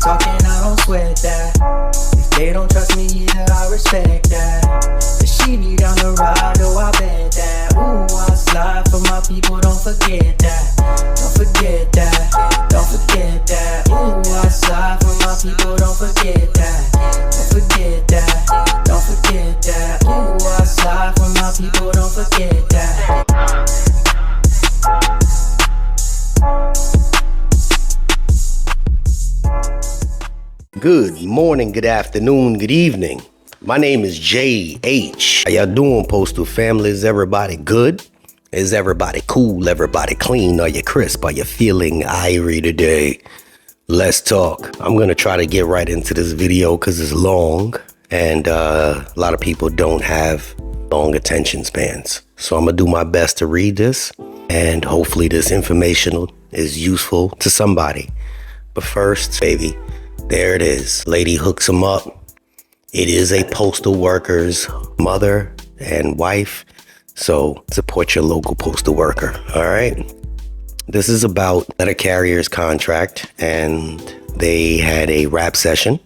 talking, I don't sweat that. If they don't trust me either, I respect that. But she be down the ride, oh I bet that. Ooh, I slide for my people, don't forget that. Don't forget that, don't forget that. Ooh, I slide for my people, don't forget that. Don't forget that, don't forget that. Ooh, I slide for my people, don't forget that. Good morning, good afternoon, good evening. My name is JH. How y'all doing, Postal family? Is everybody good? Is everybody cool? Everybody clean? Are you crisp? Are you feeling irie today? Let's talk. I'm going to try to get right into this video because it's long and a lot of people don't have long attention spans. So I'm going to do my best to read this and hopefully this information is useful to somebody. But first, baby, there it is. Lady hooks him up. It is a postal worker's mother and wife. So support your local postal worker. All right. This is about letter carrier's contract, and they had a rap session,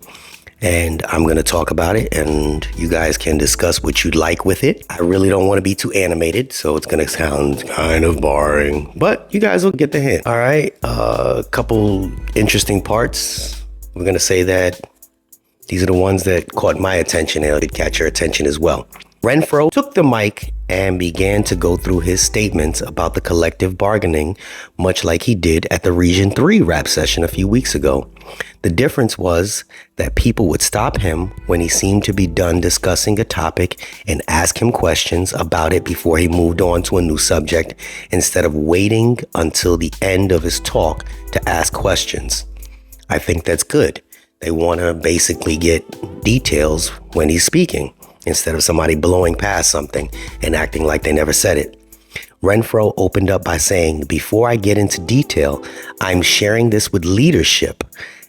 and I'm going to talk about it, and you guys can discuss what you'd like with it. I really don't want to be too animated, so it's going to sound kind of boring, but you guys will get the hint. All right. A couple interesting parts. We're going to say that these are the ones that caught my attention and did catch your attention as well. Renfro took the mic and began to go through his statements about the collective bargaining, much like he did at the Region 3 rap session a few weeks ago. The difference was that people would stop him when he seemed to be done discussing a topic and ask him questions about it before he moved on to a new subject, instead of waiting until the end of his talk to ask questions. I think that's good. They want to basically get details when he's speaking, instead of somebody blowing past something and acting like they never said it. Renfro opened up by saying, "Before I get into detail, I'm sharing this with leadership.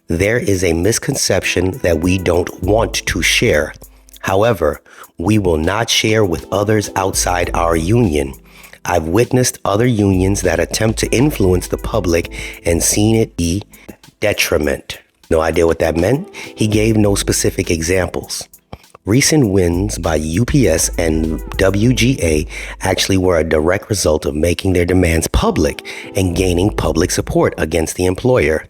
There is a misconception that we don't want to share. However, we will not share with others outside our union. I've witnessed other unions that attempt to influence the public and seen it be detriment." No idea what that meant. He gave no specific examples. Recent wins by UPS and WGA actually were a direct result of making their demands public and gaining public support against the employer.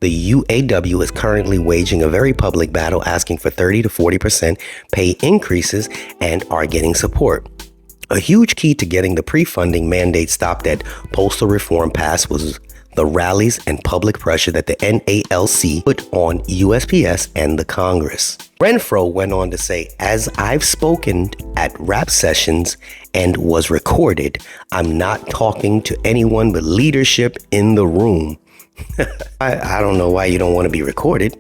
The UAW is currently waging a very public battle, asking for 30 to 40% pay increases, and are getting support. A huge key to getting the pre-funding mandate stopped at postal reform passed was the rallies and public pressure that the NALC put on USPS and the Congress. Renfro went on to say, "As I've spoken at rap sessions and was recorded, I'm not talking to anyone but leadership in the room." I don't know why you don't want to be recorded.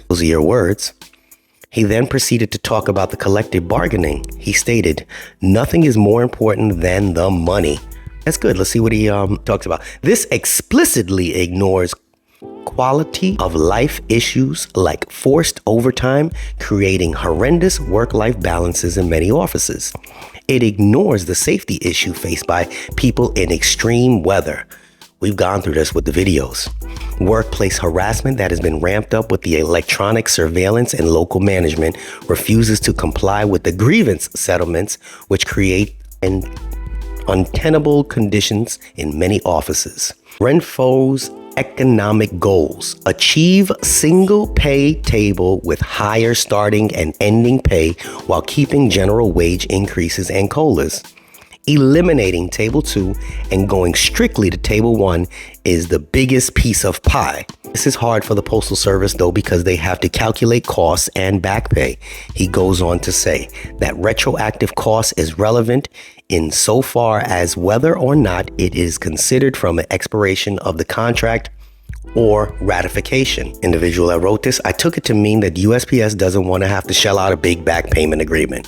Those are your words. He then proceeded to talk about the collective bargaining. He stated, "Nothing is more important than the money." That's good. Let's see what he talks about. "This explicitly ignores quality of life issues like forced overtime, creating horrendous work-life balances in many offices. It ignores the safety issue faced by people in extreme weather." We've gone through this with the videos. "Workplace harassment that has been ramped up with the electronic surveillance, and local management refuses to comply with the grievance settlements, which create untenable conditions in many offices." Renfro's economic goals: achieve single pay table with higher starting and ending pay while keeping general wage increases and COLAs. Eliminating Table 2 and going strictly to Table 1 is the biggest piece of pie. This is hard for the Postal Service, though, because they have to calculate costs and back pay. He goes on to say that retroactive cost is relevant insofar as whether or not it is considered from an expiration of the contract or ratification. Individual that wrote this, I took it to mean that USPS doesn't want to have to shell out a big back payment agreement.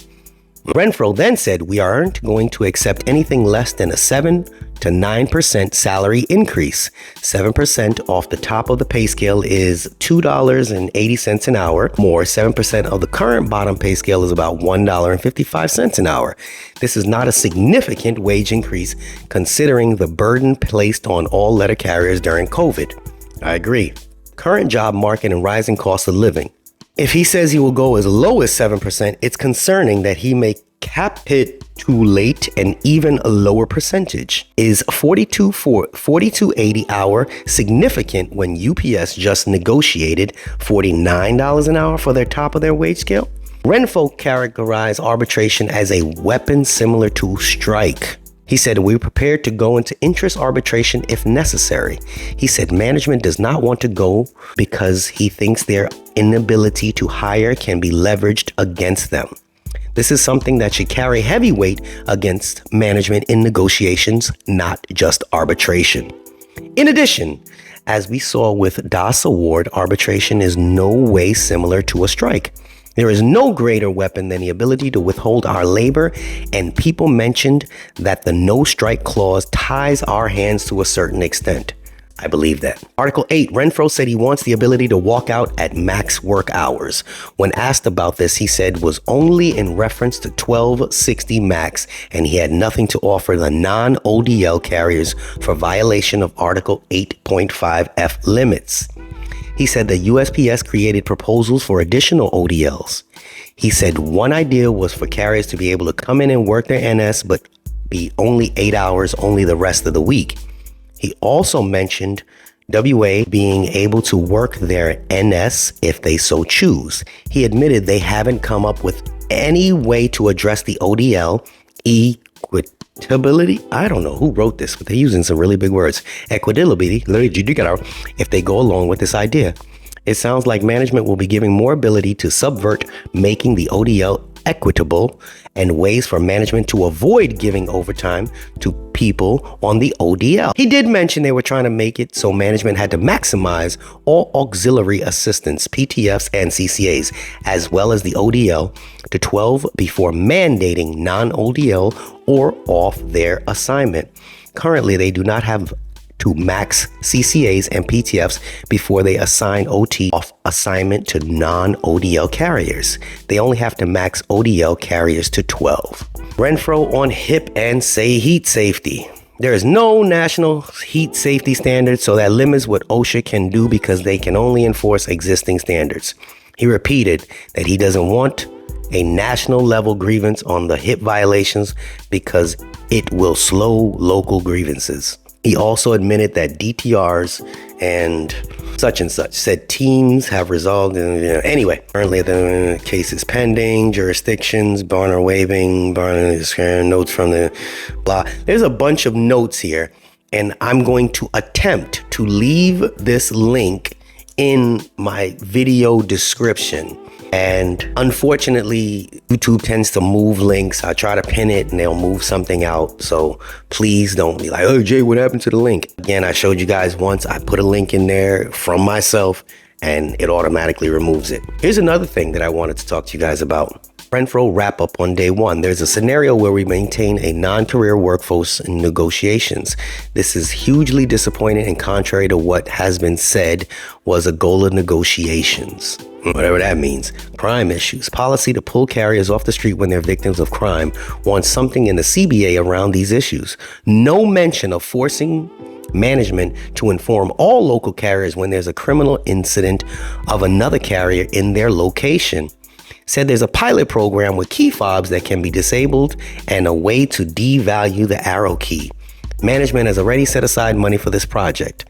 Renfro then said, "We aren't going to accept anything less than a 7 to 9% salary increase. 7% off the top of the pay scale is $2.80 an hour. More, 7% of the current bottom pay scale is about $1.55 an hour. This is not a significant wage increase considering the burden placed on all letter carriers during COVID." I agree. current job market and rising cost of living. If he says he will go as low as 7%, it's concerning that he may capitulate an even lower percentage. Is 42.80 hour significant when UPS just negotiated $49 an hour for their top of their wage scale? Renfro characterized arbitration as a weapon similar to strike. He said, we're prepared to go into interest arbitration if necessary. He said management does not want to go because he thinks their inability to hire can be leveraged against them. This is something that should carry heavy weight against management in negotiations, not just arbitration. In addition, as we saw with DAS Award, arbitration is no way similar to a strike. There is no greater weapon than the ability to withhold our labor, and people mentioned that the no strike clause ties our hands to a certain extent. I believe that. Article 8, Renfro said he wants the ability to walk out at max work hours. When asked about this, he said was only in reference to 1260 max, and he had nothing to offer the non-ODL carriers for violation of Article 8.5F limits. He said the USPS created proposals for additional ODLs. He said one idea was for carriers to be able to come in and work their NS, but be only 8 hours, only the rest of the week. He also mentioned WA being able to work their NS if they so choose. He admitted they haven't come up with any way to address the ODL equitability. I don't know who wrote this, but they're using some really big words. Equitability, if they go along with this idea. It sounds like management will be giving more ability to subvert making the ODL equitable and ways for management to avoid giving overtime to people on the ODL. He did mention they were trying to make it so management had to maximize all auxiliary assistants, PTFs and CCAs, as well as the ODL to 12 before mandating non-ODL or off their assignment. Currently, they do not have to max CCAs and PTFs before they assign OT off assignment to non-ODL carriers. They only have to max ODL carriers to 12. Renfro on HIP and say heat safety. There is no national heat safety standard, so that limits what OSHA can do because they can only enforce existing standards. He repeated that he doesn't want a national level grievance on the HIP violations because it will slow local grievances. He also admitted that DTRs and such said teams have resolved. Anyway, currently the case is pending, jurisdictions, Barner waiving, Barner is notes from the blah. There's a bunch of notes here, and I'm going to attempt to leave this link in my video description. And unfortunately, YouTube tends to move links. I try to pin it and they'll move something out. So please don't be like, oh, Jay, what happened to the link? Again, I showed you guys once. I put a link in there from myself and it automatically removes it. Here's another thing that I wanted to talk to you guys about. Renfro wrap up on day one. There's a scenario where we maintain a non-career workforce in negotiations. This is hugely disappointing and contrary to what has been said was a goal of negotiations. Whatever that means. Crime issues. Policy to pull carriers off the street when they're victims of crime wants something in the CBA around these issues. No mention of forcing management to inform all local carriers when there's a criminal incident of another carrier in their location. Said there's a pilot program with key fobs that can be disabled and a way to devalue the arrow key. Management has already set aside money for this project.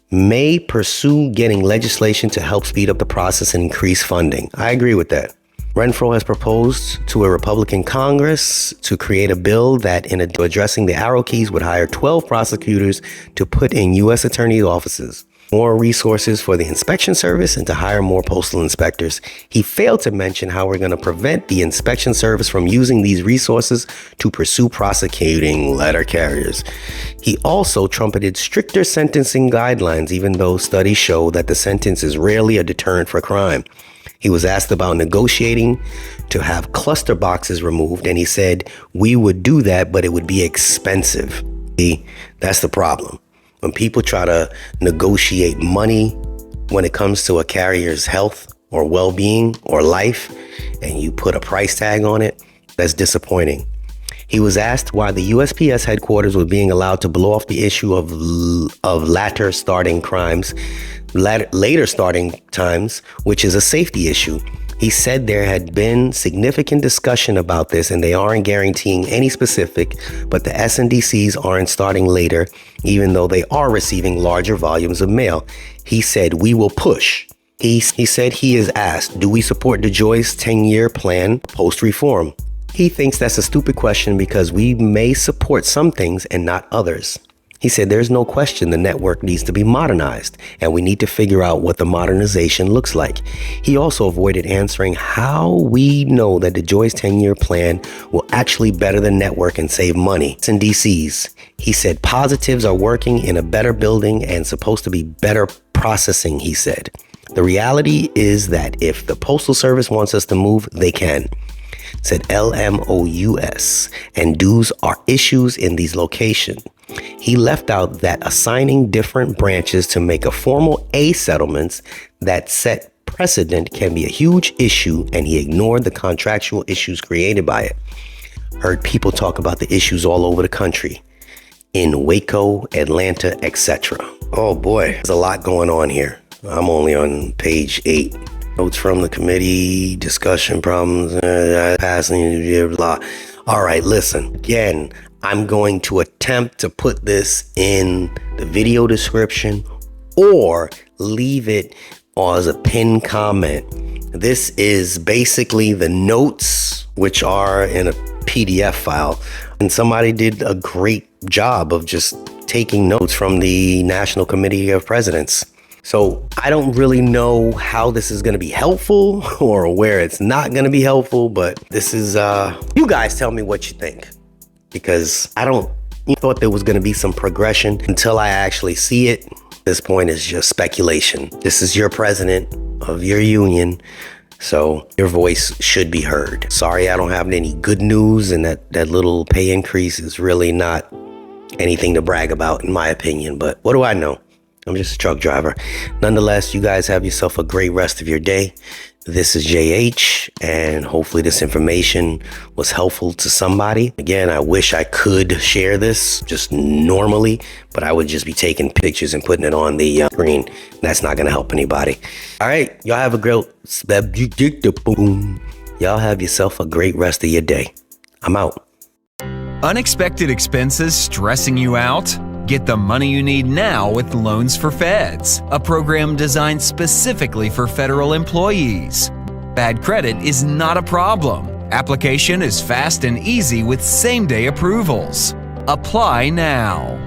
May pursue getting legislation to help speed up the process and increase funding. I agree with that. Renfro has proposed to a Republican Congress to create a bill that, in addressing the arrow keys, would hire 12 prosecutors to put in U.S. attorney offices, more resources for the inspection service, and to hire more postal inspectors. He failed to mention how we're going to prevent the inspection service from using these resources to pursue prosecuting letter carriers. He also trumpeted stricter sentencing guidelines, even though studies show that the sentence is rarely a deterrent for crime. He was asked about negotiating to have cluster boxes removed, and he said, we would do that, but it would be expensive. See, that's the problem. When people try to negotiate money when it comes to a carrier's health or well-being or life, and you put a price tag on it, that's disappointing. He was asked why the USPS headquarters was being allowed to blow off the issue of later starting times, which is a safety issue. He said there had been significant discussion about this and they aren't guaranteeing any specific, but the SNDCs aren't starting later, even though they are receiving larger volumes of mail. He said, we will push. He said he is asked, do we support DeJoy's 10-year plan post-reform? He thinks that's a stupid question because we may support some things and not others. He said there's no question the network needs to be modernized and we need to figure out what the modernization looks like. He also avoided answering how we know that DeJoy's 10-year plan will actually better the network and save money. It's in DCs. He said positives are working in a better building and supposed to be better processing, he said. The reality is that if the Postal Service wants us to move, they can. Said LMOUS, and dues are issues in these locations. He left out that assigning different branches to make a formal A settlements that set precedent can be a huge issue, and he ignored the contractual issues created by it. Heard people talk about the issues all over the country, in Waco, Atlanta, etc. Oh boy, there's a lot going on here. I'm only on page 8. Notes from the committee, discussion problems, passing, blah. All right, listen. Again, I'm going to attempt to put this in the video description or leave it as a pinned comment. This is basically the notes, which are in a PDF file. And somebody did a great job of just taking notes from the National Committee of Presidents. So I don't really know how this is going to be helpful or where it's not going to be helpful, but this is, you guys tell me what you think, because I thought there was going to be some progression until I actually see it. This point is just speculation. This is your president of your union, so your voice should be heard. Sorry, I don't have any good news, and that little pay increase is really not anything to brag about in my opinion, but what do I know? I'm just a truck driver. Nonetheless, you guys have yourself a great rest of your day. This is JH, and hopefully this information was helpful to somebody. Again, I wish I could share this just normally, but I would just be taking pictures and putting it on the screen. That's not going to help anybody. All right, y'all have a great, y'all have yourself a great rest of your day. I'm out. Unexpected expenses stressing you out? Get the money you need now with Loans for Feds, a program designed specifically for federal employees. Bad credit is not a problem. Application is fast and easy with same-day approvals. Apply now.